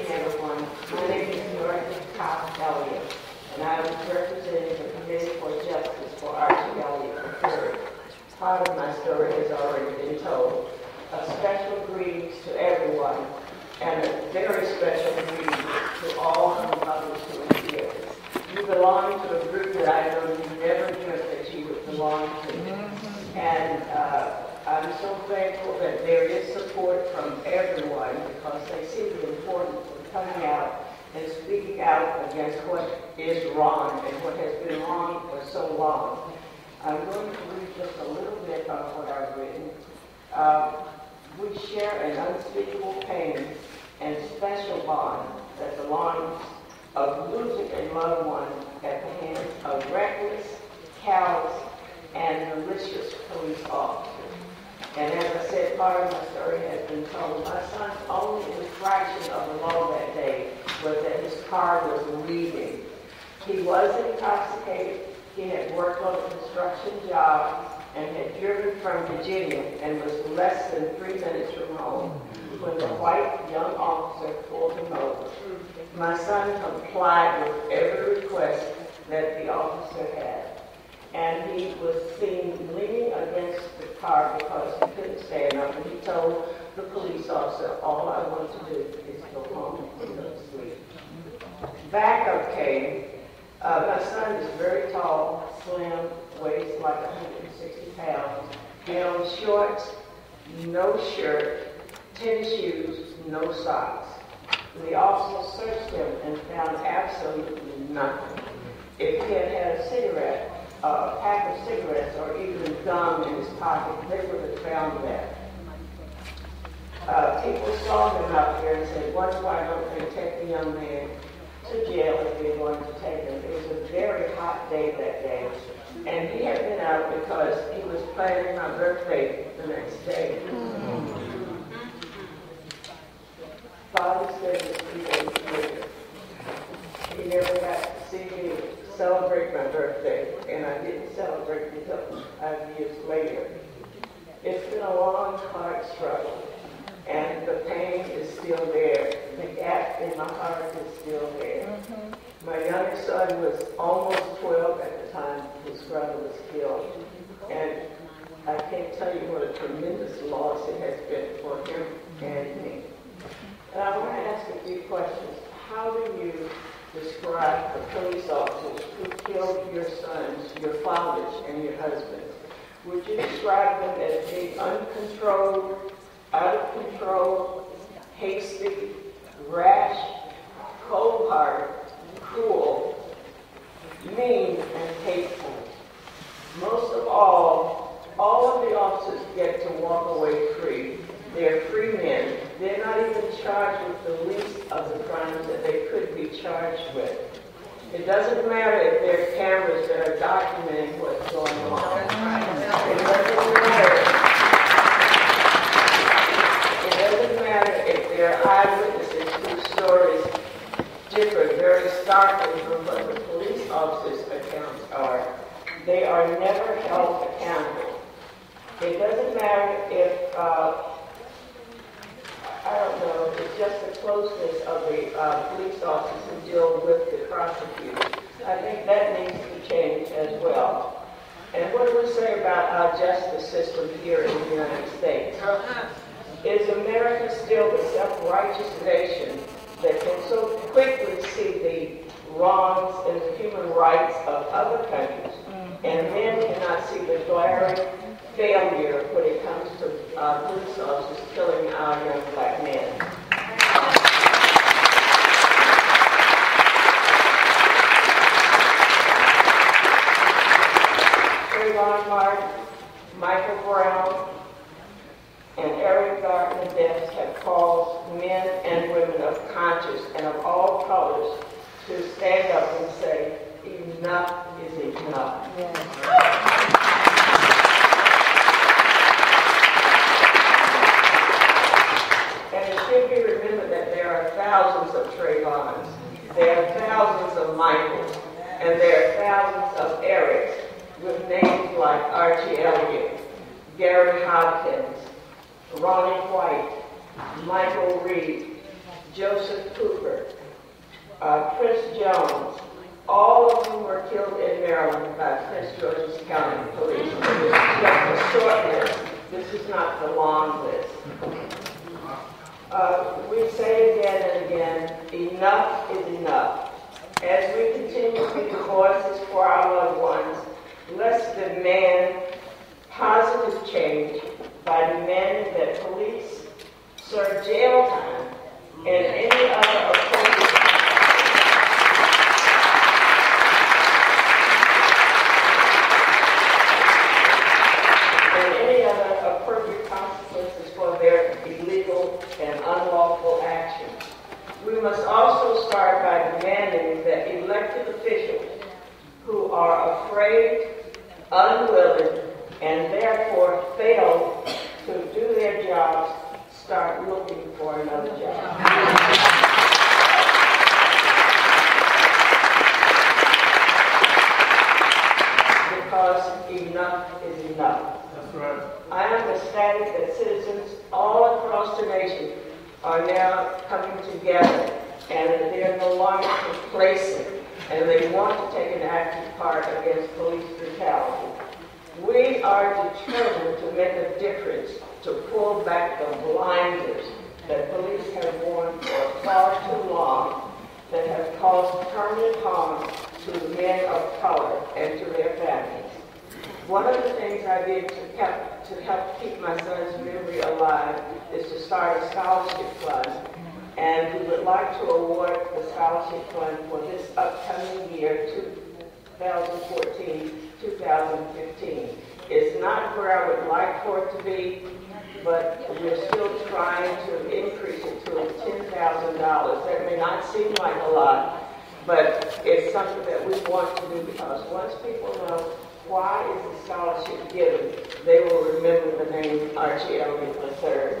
everyone. My name is Deborah Copp Elliott, and I was representing the Committee for Justice for Archie Elliott III. Part of my story has already been told. A special greetings to everyone, and a very special greeting to all the mothers who are here. You belong to a group that I know you never dreamt that you would belong to. And I'm so thankful that there is support from everyone because they see the importance of coming out and speaking out against what is wrong and what has been wrong for so long. I'm going to read just a little bit of what I've written. We share an unspeakable pain and special bond that belongs of losing a loved one at the hands of reckless, callous, and malicious police officers. And as I said, part of my story has been told. My son's only infraction of the law that day was that his car was leaving. He was intoxicated. He had worked on a construction job and had driven from Virginia and was less than 3 minutes from home when the white young officer pulled him over. My son complied with every request that the officer had. And he was seen leaning against the car because he couldn't stand up. And he told the police officer, all I want to do is go home and go to sleep. Backup came. My son is very tall, slim, weighs like 160 pounds. He had shorts, no shirt, tennis shoes, no socks. The officer searched him and found absolutely nothing. If he had had a cigarette, a pack of cigarettes, or even gum in his pocket, they would have found that. People saw him out there and said, why don't they take the young man to jail if they're going to take him? It was a very hot day that day. And he had been out because he was planning my birthday the next day. Father said it 3 days later. He never got to see me celebrate my birthday, and I didn't celebrate until 5 years later. It's been a long, hard struggle, and the pain is still there. The gap in my heart is still there. My younger son was almost 12 at the time his brother was killed, and I can't tell you what a tremendous loss it has been for him and me. And I want to ask a few questions. How do you describe the police officers who killed your sons, your fathers, and your husbands? Would you describe them as being uncontrolled, out of control, hasty, rash, cold-hearted, cruel, mean, and hateful? Most of all of the officers get to walk away free. They're free men. They're not even charged with the least of the crimes that they could be charged with. It doesn't matter if there are cameras that are documenting what's going on. It doesn't matter if there are eyewitnesses whose stories differ very starkly from what the police officers' accounts are. They are never held accountable. It doesn't matter if I don't know, it's just the closeness of the police officers who deal with the prosecutors. I think that needs to change as well. And what do we say about our justice system here in the United States? Is America still the self-righteous nation that can so quickly see the wrongs and the human rights of other countries and then cannot see the glaring failure when it comes to police officers killing our young black men? Trayvon Martin, Michael Brown, and Eric Garner deaths have caused men and women of conscience and of all colors to stand up and say, enough is enough. And it should be remembered that there are thousands of Trayvons, there are thousands of Michaels, and there are thousands of Erics with names like Archie Elliott, Gary Hopkins, Ronnie White, Michael Reed, Joseph Cooper, Prince Jones, all of whom were killed in Maryland by Prince George's County Police. This is just a short list. This is not the long list. We say again and again, enough is enough. As we continue to be the voices for our loved ones, let's demand positive change by demanding that police serve jail time and any other appropriate consequences for their illegal and unlawful actions. We must also start by demanding that elected officials who are afraid, unwilling, and therefore fail to do their jobs start looking for another job. Because enough is enough. That's right. I am ecstatic that citizens all across the nation are now coming together and that they are no longer complacent and they want to take an active part against police brutality. We are determined to make a difference, to pull back the blinders that police have worn for far too long that have caused permanent harm to men of color and to their families. One of the things I did to help keep my son's memory alive is to start a scholarship fund, and we would like to award the scholarship fund for this upcoming year, 2014-2015. It's not where I would like for it to be, but we're still trying to increase it to $10,000. That may not seem like a lot, but it's something that we want to do because once people know why is the scholarship given, they will remember the name Archie Elliott III.